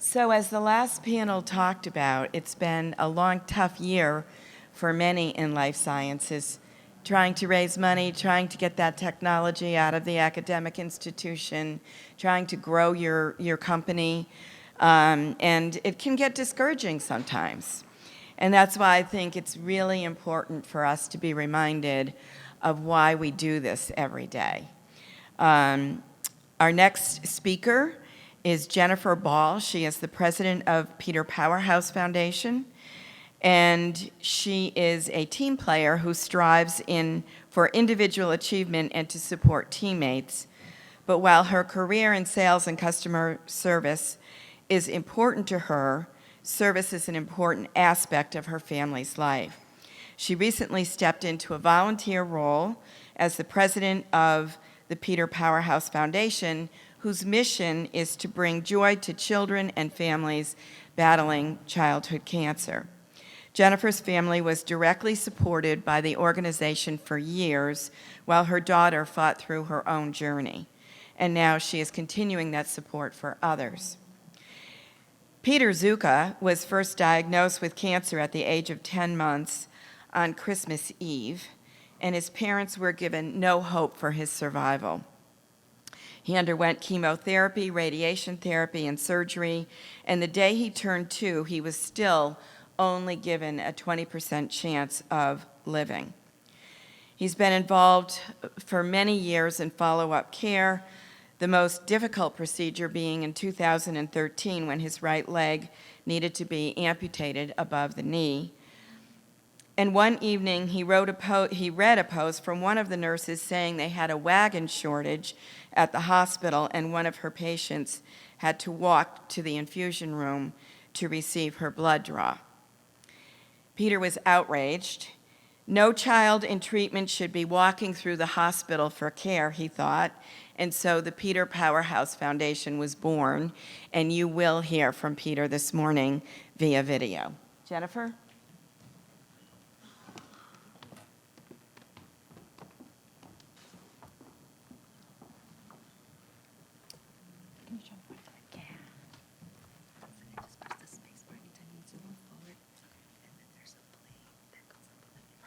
So as the last panel talked about, it's been a long, tough year for many in life sciences, trying to raise money, trying to get that technology out of the academic institution, trying to grow your company, and it can get discouraging sometimes. And that's why I think it's really important for us to be reminded of why we do this every day. Our next speaker is Jennifer Ball. She is the president of Peter Powerhouse Foundation, and she is a team player who strives for individual achievement and to support teammates. But while her career in sales and customer service is important to her, service is an important aspect of her family's life. She recently stepped into a volunteer role as the president of the Peter Powerhouse Foundation, whose mission is to bring joy to children and families battling childhood cancer. Jennifer's family was directly supported by the organization for years while her daughter fought through her own journey. And now she is continuing that support for others. Peter Zuka was first diagnosed with cancer at the age of 10 months on Christmas Eve, and his parents were given no hope for his survival. He underwent chemotherapy, radiation therapy, and surgery, and the day he turned 2, he was still only given a 20% chance of living. He's been involved for many years in follow-up care, the most difficult procedure being in 2013 when his right leg needed to be amputated above the knee. And one evening, he read a post from one of the nurses saying they had a wagon shortage at the hospital and one of her patients had to walk to the infusion room to receive her blood draw. Peter was outraged. No child in treatment should be walking through the hospital for care, he thought, and so the Peter Powerhouse Foundation was born, and you will hear from Peter this morning via video. Jennifer?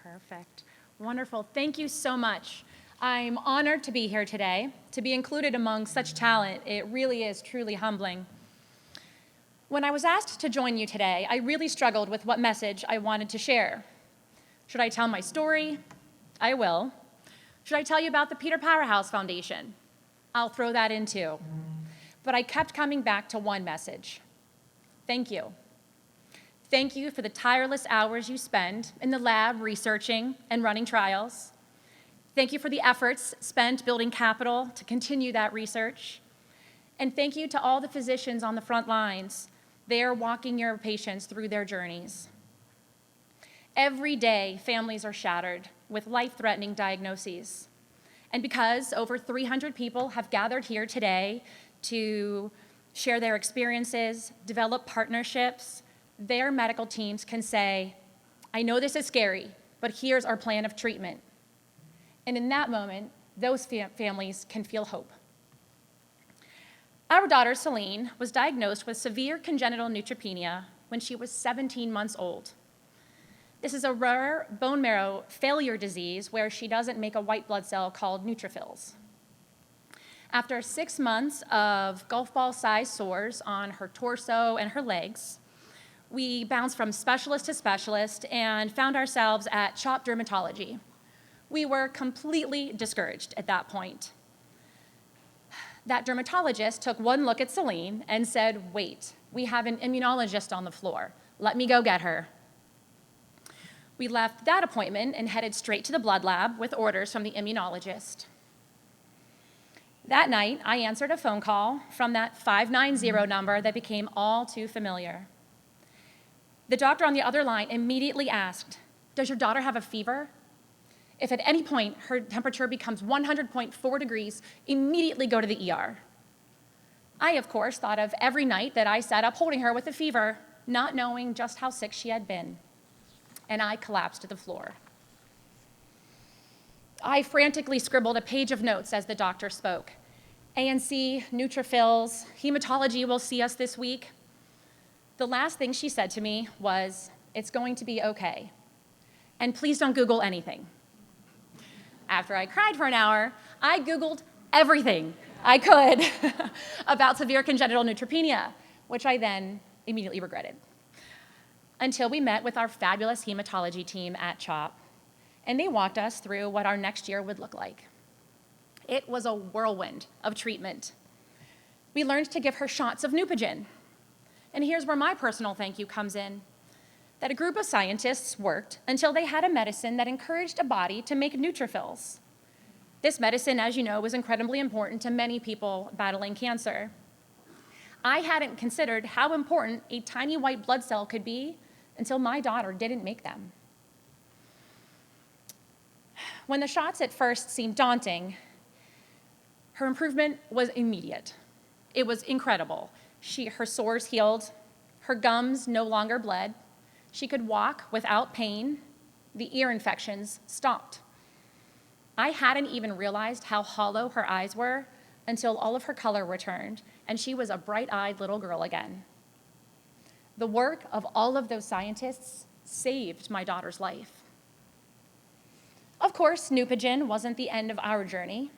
Perfect. Wonderful. Thank you so much. I'm honored to be here today, to be included among such talent. It really is truly humbling. When I was asked to join you today, I really struggled with what message I wanted to share. Should I tell my story? I will. Should I tell you about the Peter Powerhouse Foundation? I'll throw that in too. But I kept coming back to one message. Thank you. Thank you for the tireless hours you spend in the lab researching and running trials. Thank you for the efforts spent building capital to continue that research. And thank you to all the physicians on the front lines. They are walking your patients through their journeys. Every day, families are shattered with life-threatening diagnoses. And because over 300 people have gathered here today to share their experiences, develop partnerships, their medical teams can say, I know this is scary, but here's our plan of treatment. And in that moment, those families can feel hope. Our daughter, Celine, was diagnosed with severe congenital neutropenia when she was 17 months old. This is a rare bone marrow failure disease where she doesn't make a white blood cell called neutrophils. After 6 months of golf ball-sized sores on her torso and her legs, we bounced from specialist to specialist and found ourselves at CHOP Dermatology. We were completely discouraged at that point. That dermatologist took one look at Celine and said, wait, we have an immunologist on the floor. Let me go get her. We left that appointment and headed straight to the blood lab with orders from the immunologist. That night, I answered a phone call from that 590 number that became all too familiar. The doctor on the other line immediately asked, does your daughter have a fever? If at any point her temperature becomes 100.4 degrees, immediately go to the ER. I, of course, thought of every night that I sat up holding her with a fever, not knowing just how sick she had been. And I collapsed to the floor. I frantically scribbled a page of notes as the doctor spoke. ANC, neutrophils, hematology will see us this week. the last thing she said to me was, "It's going to be okay. And please don't Google anything." After I cried for an hour, I Googled everything I could about severe congenital neutropenia, which I then immediately regretted, until we met with our fabulous hematology team at CHOP, and they walked us through what our next year would look like. It was a whirlwind of treatment. We learned to give her shots of Neupogen. And here's where my personal thank you comes in, that a group of scientists worked until they had a medicine that encouraged a body to make neutrophils. This medicine, as you know, was incredibly important to many people battling cancer. I hadn't considered how important a tiny white blood cell could be until my daughter didn't make them. When the shots at first seemed daunting, her improvement was immediate. It was incredible. Her sores healed, her gums no longer bled, she could walk without pain, the ear infections stopped. I hadn't even realized how hollow her eyes were until all of her color returned, and she was a bright-eyed little girl again. The work of all of those scientists saved my daughter's life. Of course, Neupogen wasn't the end of our journey.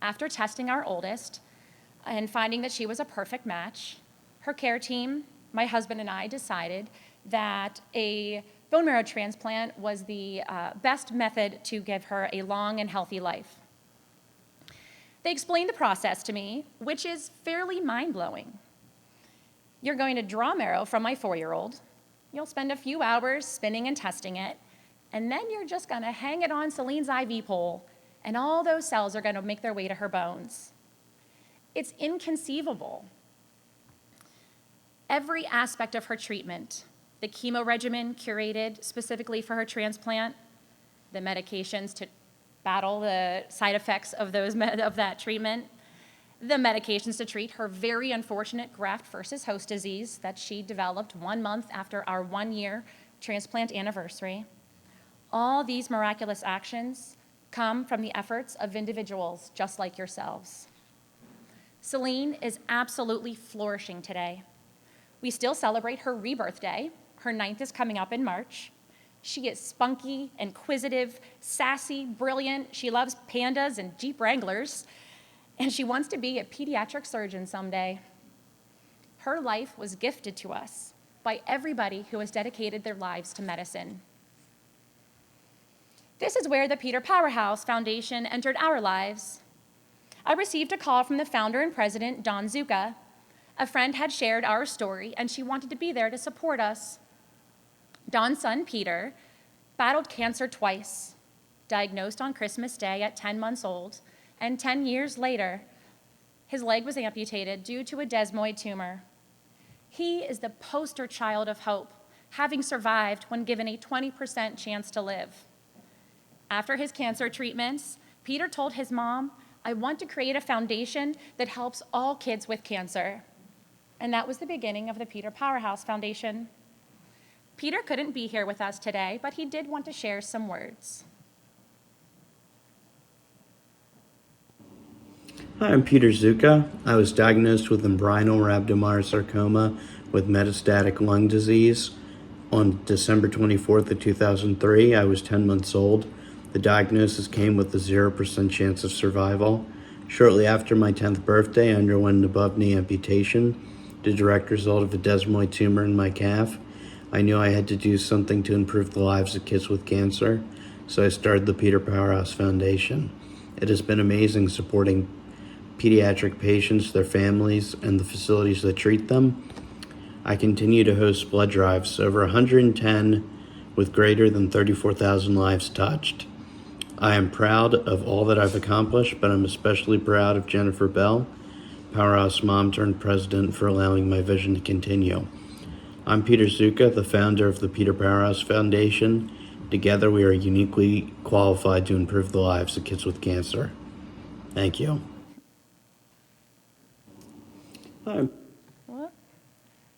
After testing our oldest and finding that she was a perfect match, her care team, my husband and I decided that a bone marrow transplant was the best method to give her a long and healthy life. They explained the process to me, which is fairly mind-blowing. You're going to draw marrow from my 4-year-old, you'll spend a few hours spinning and testing it, and then you're just gonna hang it on Celine's IV pole, and all those cells are gonna make their way to her bones. It's inconceivable. Every aspect of her treatment, the chemo regimen curated specifically for her transplant, the medications to battle the side effects of that treatment, the medications to treat her very unfortunate graft versus host disease that she developed 1 month after our 1-year transplant anniversary. All these miraculous actions come from the efforts of individuals just like yourselves. Celine is absolutely flourishing today. We still celebrate her rebirth day. Her 9th is coming up in March. She is spunky, inquisitive, sassy, brilliant. She loves pandas and Jeep Wranglers, and she wants to be a pediatric surgeon someday. Her life was gifted to us by everybody who has dedicated their lives to medicine. This is where the Peter Powerhouse Foundation entered our lives. I received a call from the founder and president, Don Zucca. A friend had shared our story, and she wanted to be there to support us. Don's son, Peter, battled cancer twice, diagnosed on Christmas Day at 10 months old, and 10 years later, his leg was amputated due to a desmoid tumor. He is the poster child of hope, having survived when given a 20% chance to live. After his cancer treatments, Peter told his mom, "I want to create a foundation that helps all kids with cancer." And that was the beginning of the Peter Powerhouse Foundation. Peter couldn't be here with us today, but he did want to share some words. Hi, I'm Peter Zucca. I was diagnosed with embryonal rhabdomyosarcoma with metastatic lung disease on December 24th of 2003. I was 10 months old. The diagnosis came with a 0% chance of survival. Shortly after my 10th birthday, I underwent an above-knee amputation, the direct result of a desmoid tumor in my calf. I knew I had to do something to improve the lives of kids with cancer, so I started the Peter Powerhouse Foundation. It has been amazing supporting pediatric patients, their families, and the facilities that treat them. I continue to host blood drives, over 110 with greater than 34,000 lives touched. I am proud of all that I've accomplished, but I'm especially proud of Jennifer Bell, Powerhouse mom turned president, for allowing my vision to continue. I'm Peter Zucca, the founder of the Peter Powerhouse Foundation. Together, we are uniquely qualified to improve the lives of kids with cancer. Thank you. Hi. Whoop.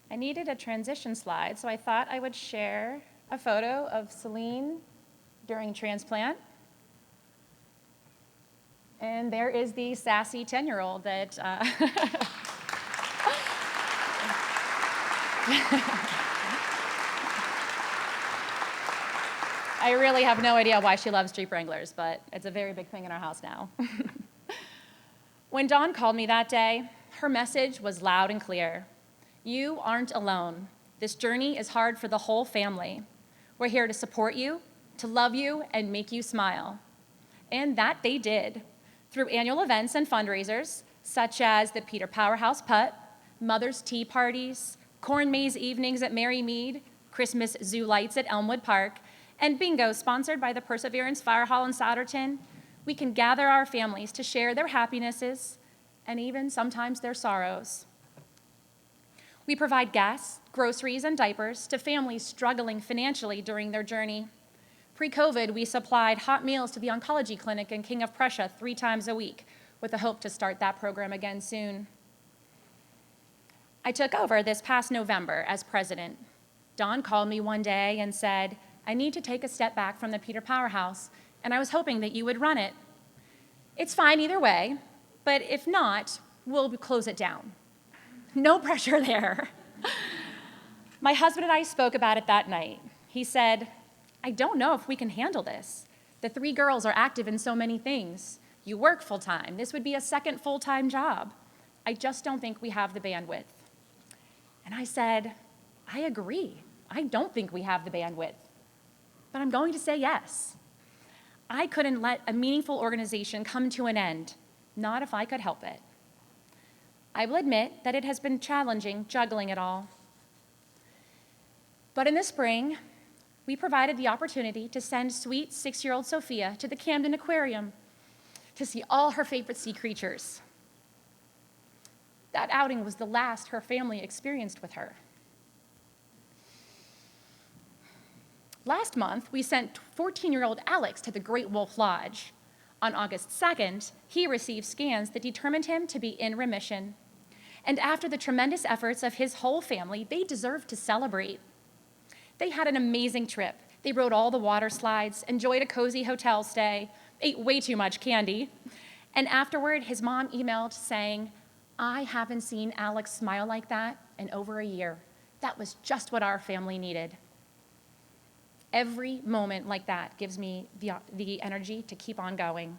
I needed a transition slide, so I thought I would share a photo of Celine during transplant. And there is the sassy 10-year-old that I really have no idea why she loves Jeep Wranglers, but it's a very big thing in our house now. When Dawn called me that day, her message was loud and clear. You aren't alone. This journey is hard for the whole family. We're here to support you, to love you, and make you smile. And that they did, through annual events and fundraisers, such as the Peter Powerhouse Putt, Mother's Tea Parties, Corn Maze Evenings at Mary Mead, Christmas Zoo Lights at Elmwood Park, and bingo sponsored by the Perseverance Fire Hall in Souderton. We can gather our families to share their happinesses and even sometimes their sorrows. We provide gas, groceries, and diapers to families struggling financially during their journey. Pre-COVID, we supplied hot meals to the oncology clinic in King of Prussia 3 times a week, with the hope to start that program again soon. I took over this past November as president. Dawn called me one day and said, I need to take a step back from the Peter Powerhouse, and I was hoping that you would run it. It's fine either way, but if not, we'll close it down. No pressure there. My husband and I spoke about it that night. He said, I don't know if we can handle this. The 3 girls are active in so many things. You work full-time. This would be a second full-time job. I just don't think we have the bandwidth. And I said, I agree. I don't think we have the bandwidth, but I'm going to say yes. I couldn't let a meaningful organization come to an end, not if I could help it. I will admit that it has been challenging juggling it all. But in the spring, we provided the opportunity to send sweet 6-year-old Sophia to the Camden Aquarium to see all her favorite sea creatures. That outing was the last her family experienced with her. Last month, we sent 14-year-old Alex to the Great Wolf Lodge. On August 2nd, he received scans that determined him to be in remission. And after the tremendous efforts of his whole family, they deserve to celebrate. They had an amazing trip. They rode all the water slides, enjoyed a cozy hotel stay, ate way too much candy. And afterward, his mom emailed saying, I haven't seen Alex smile like that in over a year. That was just what our family needed. Every moment like that gives me the energy to keep on going.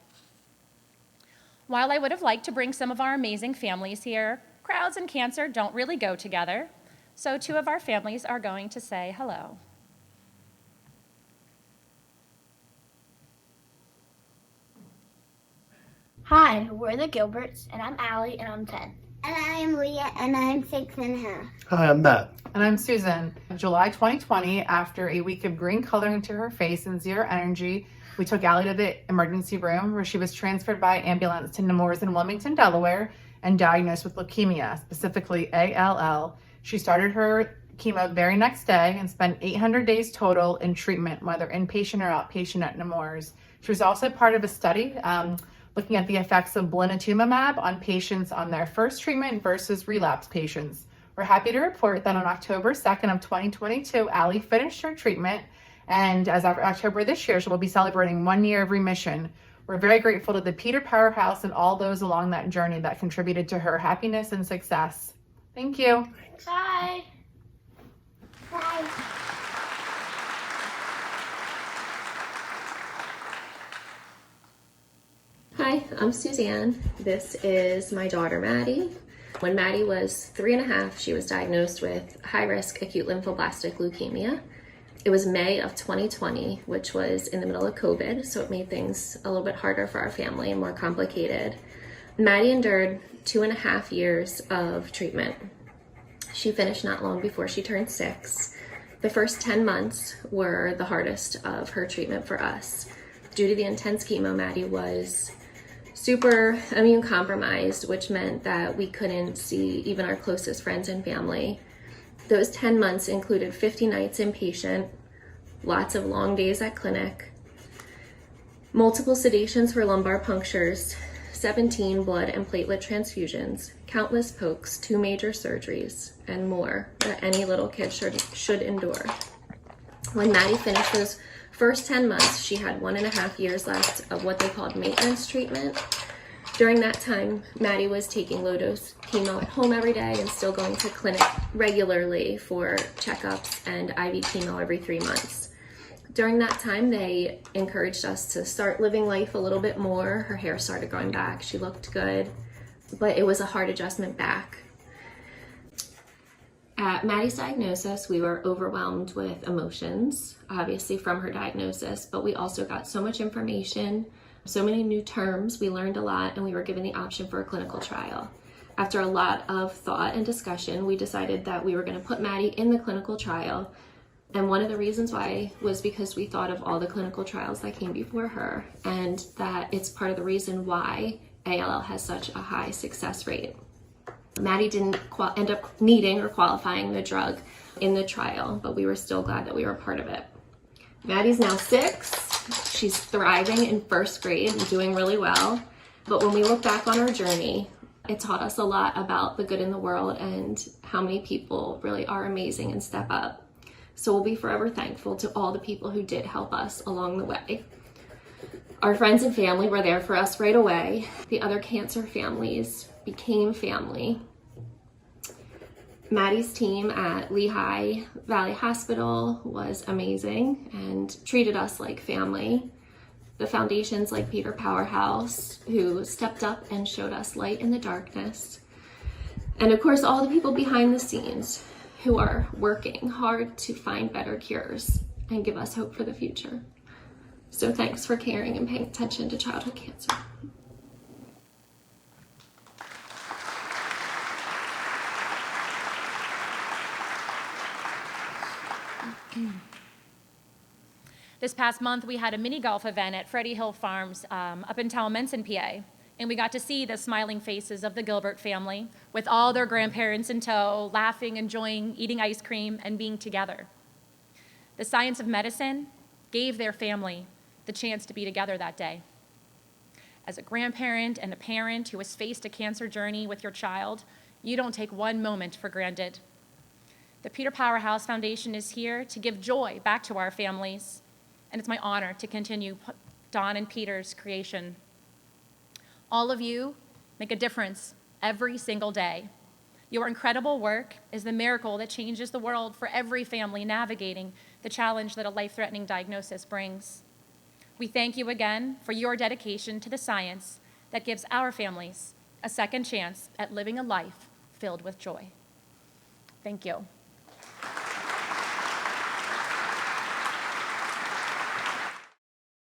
While I would have liked to bring some of our amazing families here, crowds and cancer don't really go together, so 2 of our families are going to say hello. Hi, we're the Gilberts, and I'm Allie, and I'm 10. And I am Leah, and I'm 6.5. Hi, I'm Matt. And I'm Susan. In July 2020, after a week of green coloring to her face and 0 energy, we took Allie to the emergency room where she was transferred by ambulance to Nemours in Wilmington, Delaware, and diagnosed with leukemia, specifically ALL. She started her chemo the very next day and spent 800 days total in treatment, whether inpatient or outpatient at Nemours. She was also part of a study looking at the effects of blinatumomab on patients on their first treatment versus relapse patients. We're happy to report that on October 2nd of 2022, Allie finished her treatment, and as of October this year, she will be celebrating 1 year of remission. We're very grateful to the Peter Powerhouse and all those along that journey that contributed to her happiness and success. Thank you. Bye. Bye. Hi, I'm Suzanne. This is my daughter, Maddie. When Maddie was 3.5, she was diagnosed with high-risk acute lymphoblastic leukemia. It was May of 2020, which was in the middle of COVID, so it made things a little bit harder for our family and more complicated. Maddie endured 2.5 years of treatment. She finished not long before she turned 6. The first 10 months were the hardest of her treatment for us. Due to the intense chemo, Maddie was super immune compromised, which meant that we couldn't see even our closest friends and family. Those 10 months included 50 nights inpatient, lots of long days at clinic, multiple sedations for lumbar punctures, 17 blood and platelet transfusions, countless pokes, 2 major surgeries, and more that any little kid should endure. When Maddie finished those first 10 months, she had 1.5 years left of what they called maintenance treatment. During that time, Maddie was taking low-dose chemo at home every day and still going to clinic regularly for checkups and IV chemo every 3 months. During that time, they encouraged us to start living life a little bit more. Her hair started growing back. She looked good, but it was a hard adjustment back. At Maddie's diagnosis, we were overwhelmed with emotions, obviously from her diagnosis, but we also got so much information, so many new terms. We learned a lot, and we were given the option for a clinical trial. After a lot of thought and discussion, we decided that we were going to put Maddie in the clinical trial. And one of the reasons why was because we thought of all the clinical trials that came before her, and that it's part of the reason why ALL has such a high success rate. Maddie didn't end up needing or qualifying the drug in the trial, but we were still glad that we were part of it. Maddie's now 6. She's thriving in 1st grade and doing really well. But when we look back on our journey, it taught us a lot about the good in the world and how many people really are amazing and step up. So we'll be forever thankful to all the people who did help us along the way. Our friends and family were there for us right away. The other cancer families became family. Maddie's team at Lehigh Valley Hospital was amazing and treated us like family. The foundations like Peter Powerhouse, who stepped up and showed us light in the darkness. And of course, all the people behind the scenes who are working hard to find better cures and give us hope for the future. So thanks for caring and paying attention to childhood cancer. This past month, we had a mini golf event at Freddie Hill Farms up in Talmenson, PA. And we got to see the smiling faces of the Gilbert family with all their grandparents in tow, laughing, enjoying, eating ice cream, and being together. The science of medicine gave their family the chance to be together that day. As a grandparent and a parent who has faced a cancer journey with your child, you don't take one moment for granted. The Peter Powerhouse Foundation is here to give joy back to our families, and it's my honor to continue Don and Peter's creation. All of you make a difference every single day. Your incredible work is the miracle that changes the world for every family navigating the challenge that a life-threatening diagnosis brings. We thank you again for your dedication to the science that gives our families a second chance at living a life filled with joy. Thank you.